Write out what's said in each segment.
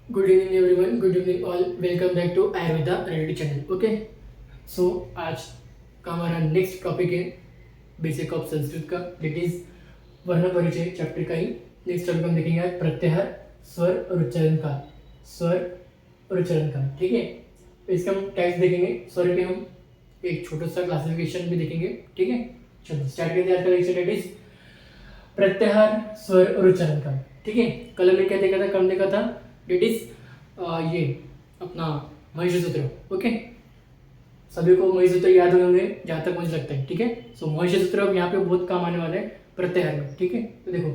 Good evening everyone, good evening all. Welcome back to Ayurveda Reality Channel. Okay so आज का हमारा next topic है basic of Sanskrit का, date is वर्ण परिचय चैप्टर का ही नेक्स्ट टॉपिक हम देखेंगे आज प्रत्याहार, स्वर और उच्चारण काल। स्वर और उच्चारण काल, ठीक है। इसके हम टाइप्स देखेंगे, स्वर के हम एक छोटा सा क्लासिफिकेशन भी देखेंगे, ठीक है। चलो स्टार्ट करते हैं आज का लेक्चर, डेट इज प्रत्याहार, स्वर और उच्चारण काल, ठीक है। कल हमने क्या देखा था, कल देखा था डेट इज ये अपना महिषसूत्र, ओके। सभी को महिषसूत्र याद होंगे जहाँ तक मुझे लगता है, ठीक है। सो महिषसूत्र अब यहाँ पे बहुत काम आने वाला है प्रत्याहार में, ठीक है। तो देखो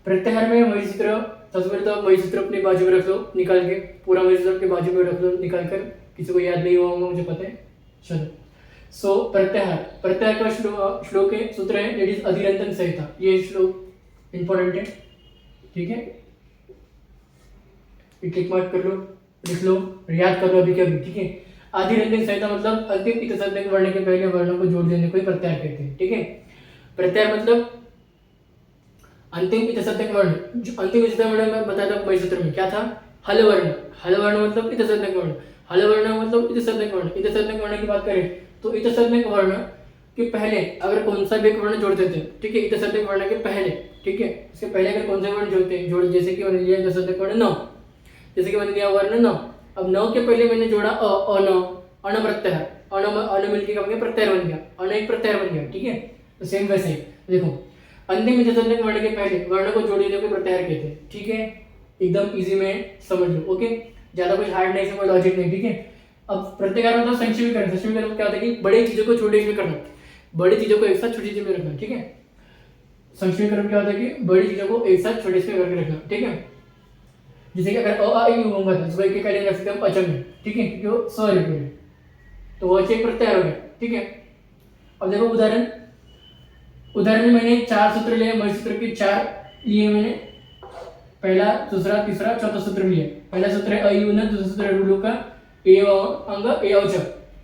प्रत्याहार में महिषसूत्र, सबसे पहले तो महिषसूत्र अपनी बाजू में रख लो निकाल के, पूरा महिषसूत्र अपनी बाजू में रख लो निकाल कर, किसी को याद नहीं हुआ होगा मुझे पता है। चलो सो प्रत्याहार, प्रत्याहार का श्लोक है, सूत्र है डेट इज अधिरंधन संहिता। ये श्लोक इंपॉर्टेंट है, ठीक है। टिक मार्क कर लो, लिख लो, याद कर लो अभी के अभी, ठीक है। आदिरंधन संहिता मतलब अंतिम इतसंज्ञक वर्ण के पहले वर्णों को जोड़ देने को ही प्रत्याहार कहते हैं, ठीक है। प्रत्याहार मतलब अंतिम इतसंज्ञक वर्ण, जो अंतिम इतसंज्ञक वर्ण में बताया था महिषसूत्र में क्या था, हल वर्ण। हल वर्ण मतलब इतसंज्ञक वर्ण, हल वर्ण मतलब इतसंज्ञक वर्ण। इतसंज्ञक वर्ण की बात करें तो इतसंज्ञक वर्ण के पहले अगर कौन सा भी एक वर्ण जोड़ देते हैं, ठीक है, इतसंज्ञक वर्ण के पहले, ठीक है, इसके पहले अगर कौन सा वर्ण जोड़ते हैं, जोड़ जैसे कि मैंने लिया इतसंज्ञक वर्ण न, जैसे कि मैंने लिया वर्ण न। अब न के पहले मैंने जोड़ा अन, अन प्रत्याहार, अन मिलके क्या बन गया, प्रत्याहार बन गया, अन एक प्रत्याहार बन गया, ठीक है। तो सेम वैसे देखो अंतिम इतसंज्ञक वर्ण के पहले वर्ण को जोड़ देने को प्रत्याहार कहते हैं, ठीक है। एकदम इजी में समझ लो, ओके, ज्यादा कुछ हार्ड नहीं, कोई लॉजिक नहीं, ठीक है। अब प्रत्याहार मतलब संक्षेपीकरण, संक्षेपीकरण क्या होता है कि बड़ी चीजों को छोटी चीज में करना, बड़ी चीजों को एक साथ छोटी चीज में रखना, ठीक है। संक्षेपीकरण क्या होता है कि बड़ी चीजों को एक साथ छोटी चीज में करके रखना, ठीक है। जैसे कि अगर अ आ इ उ होगा तो एक पहले रख सकते हम अचम में, ठीक है, क्योंकि वो स्वर है, तो वो एक प्रत्याहार हो गया, ठीक है। अब देखो उदाहरण, उदाहरण में मैंने 4 सूत्र लिए, महिषसूत्र के 4 लिए मैंने, पहला दूसरा तीसरा चौथा सूत्र लिया। पहला सूत्र है अ इ उ न, दूसरा सूत्र है रुलु का ए अंग ए औच,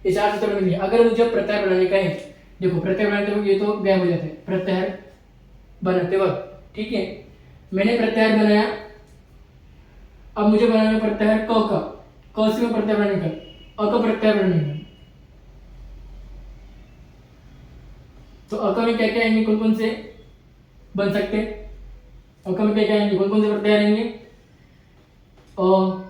ये 4 सूत्र मैंने लिए। अगर मुझे प्रत्याहार बनाने का है, देखो प्रत्याहार बनाते वक्त ये तो गायब हो जाते हैं प्रत्याहार बनाते वक्त, ठीक है। मैंने प्रत्याहार बनाया, अब मुझे बनाना प्रत्याहार क से मैं प्रत्याहार बनाने का, अ का प्रत्याहार बनाने का। तो अ में क्या क्या आएंगे, कौन कौन से बन सकते हैं, अ में क्या क्या आएंगे, कौन कौन से प्रत्याहार आएंगे, अ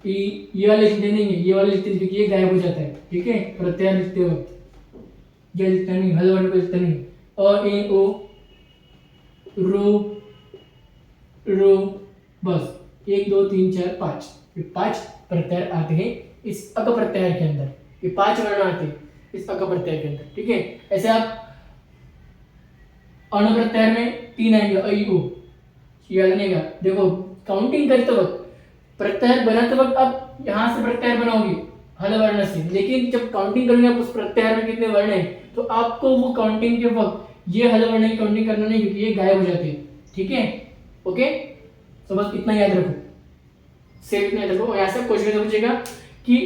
ई, ये वाले लिखते नहीं है, ये वाले लिखते क्योंकि ये गायब हो जाता है, ठीक है। प्रत्याहार लिखते वक्त ये लिखता नहीं, हल वर्ण को लिखता नहीं, अ ए ओ रो रो, बस 1 2 3 4 5, ये 5 प्रत्याहार आते हैं इस अक प्रत्याहार के अंदर, ये 5 वर्ण आते हैं इस अक प्रत्याहार के अंदर, ठीक है। ऐसे आप अण प्रत्याहार में 3 आएंगे, अ इ उ, याद नहीं का। देखो काउंटिंग करते वक्त, प्रत्याहार बनाते वक्त आप यहाँ से प्रत्याहार बनाओगे हल वर्ण से, लेकिन जब काउंटिंग करोगे आप उस प्रत्याहार में कितने वर्ण हैं, तो आपको वो काउंटिंग के वक्त ये हल वर्ण की काउंटिंग करना नहीं, क्योंकि ये गायब हो जाते हैं, ठीक है, ओके। तो बस इतना याद रखो, सेम इतना याद रखो। और यहाँ से क्वेश्चन पूछेगा कि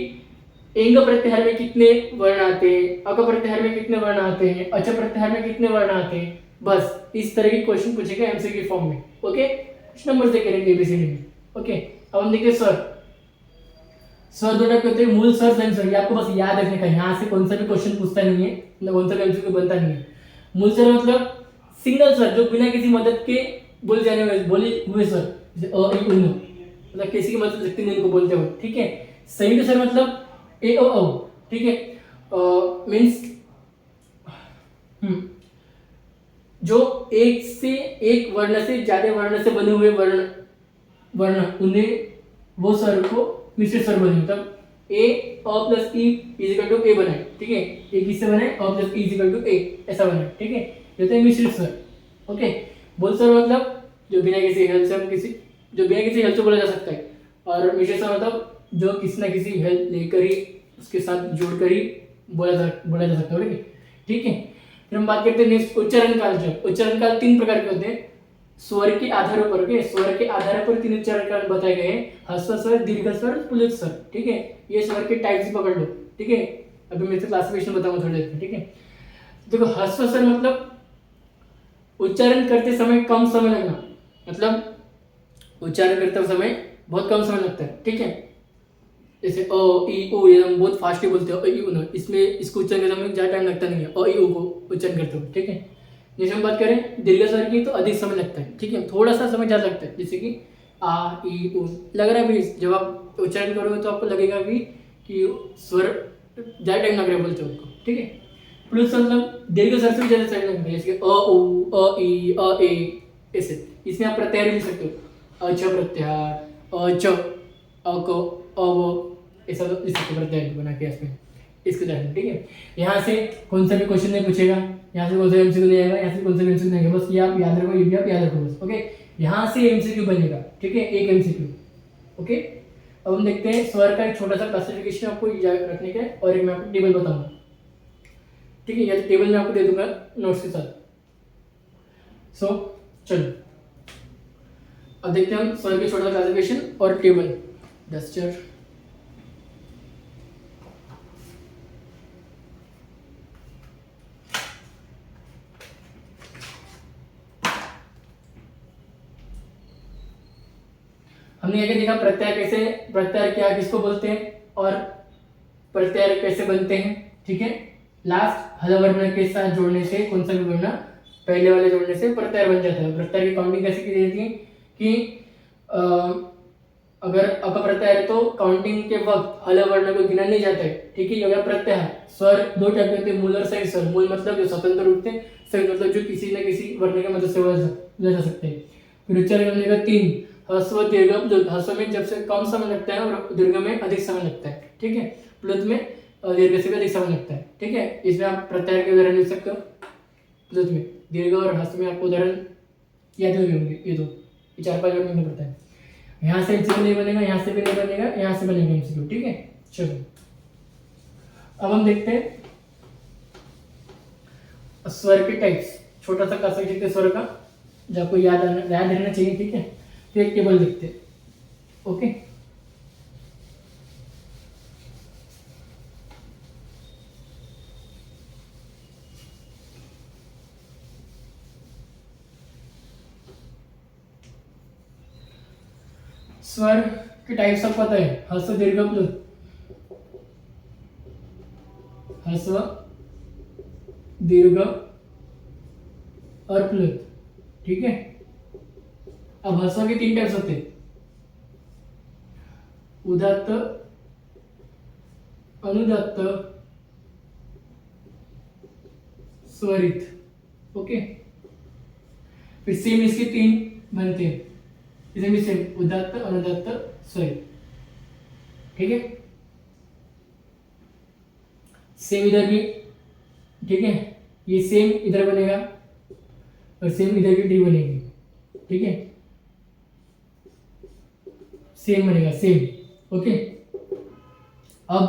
एंग प्रत्याहार में कितने वर्ण आते हैं, अक प्रत्याहार में कितने वर्ण आते हैं, अच प्रत्याहार में कितने वर्ण आते हैं, बस इस तरह के क्वेश्चन पूछेगा एमसीक्यू फॉर्म में, ओके। कुछ नंबर दे करेंगे एबीसीडी में, ओके। अब हम देखिए स्वर, स्वर दो टाइप के होते हैं, मूल स्वर, संयुक्त स्वर। ये आपको बस याद रखने का, यहाँ से कौन सा भी क्वेश्चन पूछता नहीं है, मतलब कौन सा भी एमसीक्यू बनता नहीं है। मूल स्वर मतलब सिंगल स्वर, जो बिना किसी मदद के बोले जाने वाले बोले हुए स्वर, जैसे अ इ उ, मतलब किसी की मदद लगती नहीं उनको बोलते हुए, ठीक है। संयुक्त स्वर मतलब ए ओ औ, ठीक है, मीन्स जो एक से एक वर्ण से ज्यादा वर्ण से बने हुए वर्ण वर्ण उन्हें वो स्वर को मिश्रित स्वर बने, मतलब ए अ प्लस ई इज इक्वल टू ए बनाए, ठीक है। ए किससे बने, अ प्लस ई इज इक्वल टू ए, ऐसा बनाए, ठीक है। ये होते हैं मिश्रित स्वर, ओके। बोल स्वर मतलब जो बिना किसी हेल्प से जो बिना किसी हेल्प से बोला जा सकता है, और मिश्रित स्वर मतलब जो किसी ना किसी हेल्प लेकर ही उसके साथ जोड़कर ही बोला जा सकता है, ठीक है। फिर हम बात करते हैं नेक्स्ट उच्चारण काल। जब उच्चारण काल 3 प्रकार के होते हैं, स्वर के आधार पर, ओके, स्वर के आधार पर 3 उच्चारण काल बताए गए हैं, ह्रस्व स्वर, दीर्घ स्वर, पुल्लिंग स्वर, ठीक है। ये स्वर के टाइप्स पकड़ लो, ठीक है। अभी मैं क्लासिफिकेशन बताऊंगा थोड़ी देर में, ठीक है। देखो ह्रस्व स्वर मतलब उच्चारण करते समय कम समय लगना, मतलब उच्चारण करते समय बहुत कम समय लगता है, ठीक है। जैसे अ ई उ ये हम बहुत फास्टली बोलते हैं, अ ई उ ना, इसमें इसको उच्चारण करने में ज़्यादा टाइम लगता नहीं है, अ ई उ को उच्चारण करते हो, ठीक है। जैसे हम बात करें दीर्घ स्वर की तो अधिक समय लगता है, ठीक है, थोड़ा सा समय ज़्यादा लगता है, जैसे कि आ ई उ लग रहा है भी, जब आप उच्चारण करोगे तो आपको लगेगा भी कि स्वर ज़्यादा टाइम लग रहा है बोलते हो आपको, ठीक है। प्लस मतलब दीर्घ स्वर से भी ज़्यादा टाइम लगता है, जैसे कि अ उ अ ई अ ए, ऐसे इसमें आप प्रत्याहार भी लिख सकते हो, अ छ प्रत्याहार, अ च अ क अ व, ऐसा लिख सकते हो प्रत्याहार बना के इसमें, इसके तरह, ठीक है। यहाँ से कौन सा भी क्वेश्चन नहीं पूछेगा, यहाँ से कौन सा एमसीक्यू नहीं आएगा, यहाँ से कौन सा एमसीक्यू नहीं आएगा, बस ये आप याद रखो, ये भी आप याद रखो बस, ओके। यहाँ से एमसीक्यू बनेगा, ठीक है, एक एमसीक्यू, ओके। अब हम देखते हैं स्वर का एक छोटा सा क्लासिफिकेशन आपको याद रखने का है, और एक मैं आपको टेबल बताऊंगा, ठीक है, या तो टेबल मैं आपको दे दूंगा नोट्स के साथ। सो चलो अब देखते हैं हम स्वर के छोटा सा क्लासिफिकेशन और टेबल। डस्टर, हमने ये देखा प्रत्याहार कैसे, प्रत्याहार क्या किसको बोलते हैं और प्रत्याहार कैसे बनते हैं, ठीक है। लास्ट हल वर्ण के साथ जोड़ने से कौन सा भी वर्ण पहले वाले जोड़ने से प्रत्याहार बन जाता है। प्रत्याहार की काउंटिंग कैसे की जाती है कि अ, अगर अपप्रत्याहार है तो काउंटिंग के वक्त हल वर्ण को गिना नहीं जाता है, ठीक है। ये हो गया प्रत्याहार। स्वर दो टाइप के होते हैं, मूल और संयुक्त स्वर। मूल मतलब जो स्वतंत्र रूप से, संयुक्त मतलब जो किसी न किसी वर्ण की मदद से बोले जा सकते हैं। फिर उच्चारण करने का तीन, ह्रस्व दीर्घ प्लुत। ह्रस्व में जब से कम समय लगता है और दीर्घ में अधिक समय लगता है, ठीक है। प्लुत में दीर्घ से भी अधिक समय लगता है, ठीक है। इसमें आप प्रत्याहार के उदाहरण लिख सकते हो। प्लुत में दीर्घ और ह्रस्व में आपको उदाहरण याद भी होंगे, ये दो, ये चार पांच वर्ड में पड़ता है। यहाँ से एमसीक्यू नहीं बनेगा, यहाँ से भी नहीं बनेगा, यहाँ से बनेगा एमसीक्यू, ठीक है। चलो अब हम देखते हैं स्वर के टाइप्स, छोटा सा क्लासिफिकेशन स्वर का जो आपको याद रहना चाहिए, ठीक है। तो एक टेबल लिखते हैं, ओके। स्वर के टाइप्स आपको पता है, ह्रस्व दीर्घ प्लुत, ह्रस्व दीर्घ और प्लुत, ठीक है। अब ह्रस्व के तीन टाइप्स होते हैं, उदात्त, अनुदात्त, स्वरित, ओके। फिर सेम इसके तीन बनते हैं, इसमें भी सेम उदात्त, अनुदात्त, स्वरित, ठीक है। सेम इधर भी, ठीक है, ये सेम इधर बनेगा और सेम इधर की डी बनेगी, ठीक है। सेम बनेगा, सेम, ओके। अब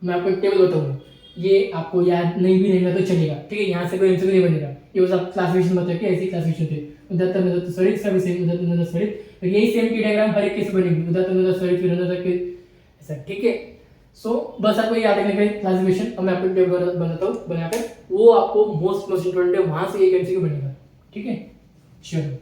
मैं आपको एक टेबल बताऊंगा, ये आपको याद नहीं भी रहेगा तो चलेगा, ठीक है। यहाँ से कोई आंसर नहीं बनेगा, ये बस आप क्लासिफिकेशन बताओ कि ऐसी क्लासिफिकेशन थे, उदात्त, अनुदात्त, स्वरित, सभी सेम, उदात्त, अनुदात्त, स्वरित। तो यही सेम की डायग्राम हर एक केस बनेगी, उदात्त, अनुदात्त, स्वरित, फिर अनुदात्त के ऐसा, ठीक है। सो बस आपको याद रखने का क्लासिफिकेशन। अब मैं आपको टेबल बनाता हूँ बनाकर, वो आपको मोस्ट इंपॉर्टेंट है, वहां से एक एमसीक्यू बनेगा, ठीक है। चलो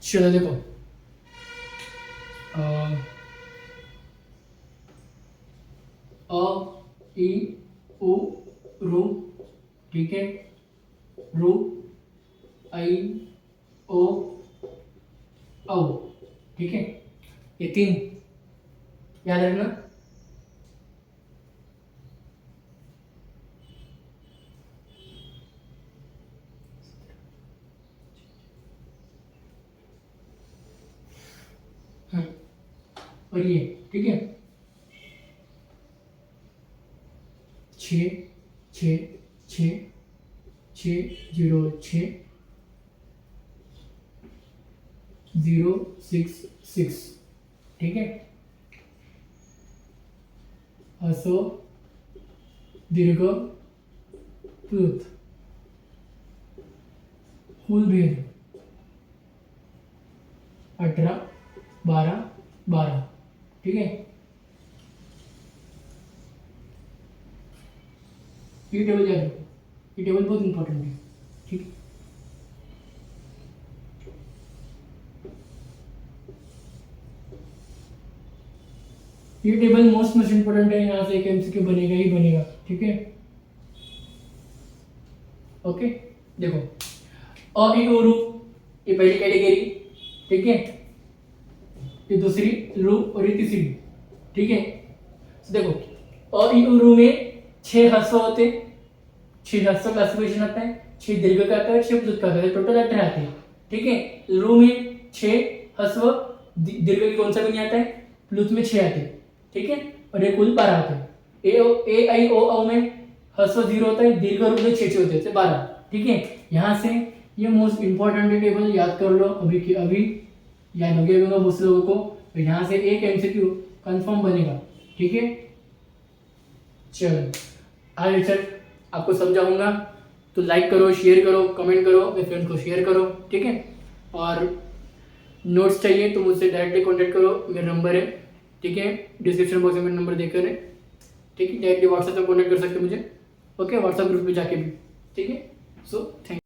चलो देखो, अ ई उ रू, ठीक है, रू, आई, ओ, औ, ठीक है। ये तीन याद रखना। और ये, ठीक है, छ छ छ छ जीरो छ 066, ठीक है। ह्रस्व दीर्घ प्लुत, कुल भेद, 18, 12, 12, ठीक है। ये टेबल याद रखो, ये टेबल बहुत इंपॉर्टेंट है, ठीक है। ये टेबल मोस्ट इंपॉर्टेंट है, यहाँ से एक एमसीक्यू बनेगा ही बनेगा, ठीक है। ओके, देखो अ इ ओ रू, ये पहली कैटेगरी, ठीक है। ये दूसरी रू और ये तीसरी, ठीक है। तो देखो अ इ ओ रू में 6 ह्रस्व होते, 6 ह्रस्व क्लासिफिकेशन आता है, 6 दीर्घ का आता है, 6 प्लुत का आता है, टोटल 18 आते हैं, ठीक है। रू में 6 ह्रस्व, दीर्घ की कौन सा भी नहीं आता है, प्लुत में 6 आते हैं, ठीक है। और ये कुल 12 आते हैं। ए आई ओ औ में ह्रस्व 0 होता है, दीर्घ रूप में 6 होते हैं, 12, ठीक है। यहाँ से ये मोस्ट इंपॉर्टेंट टेबल याद कर लो, अभी की अभी याद हो गया होगा बहुत लोगों को। तो यहाँ से एक एमसीक्यू कंफर्म बनेगा, ठीक है। चलो आज लेक्चर आपको समझाऊंगा, तो लाइक करो, शेयर करो, कमेंट करो, अपने फ्रेंड को शेयर करो, ठीक है। और नोट्स चाहिए तो मुझसे डायरेक्टली कॉन्टेक्ट करो, मेरा नंबर है, ठीक है, डिस्क्रिप्शन बॉक्स में मेरा नंबर देकर है, ठीक है। डायरेक्टली व्हाट्सएप पर कॉन्टेक्ट कर सकते हैं मुझे, ओके, व्हाट्सएप ग्रुप में जाके भी, ठीक है। So thank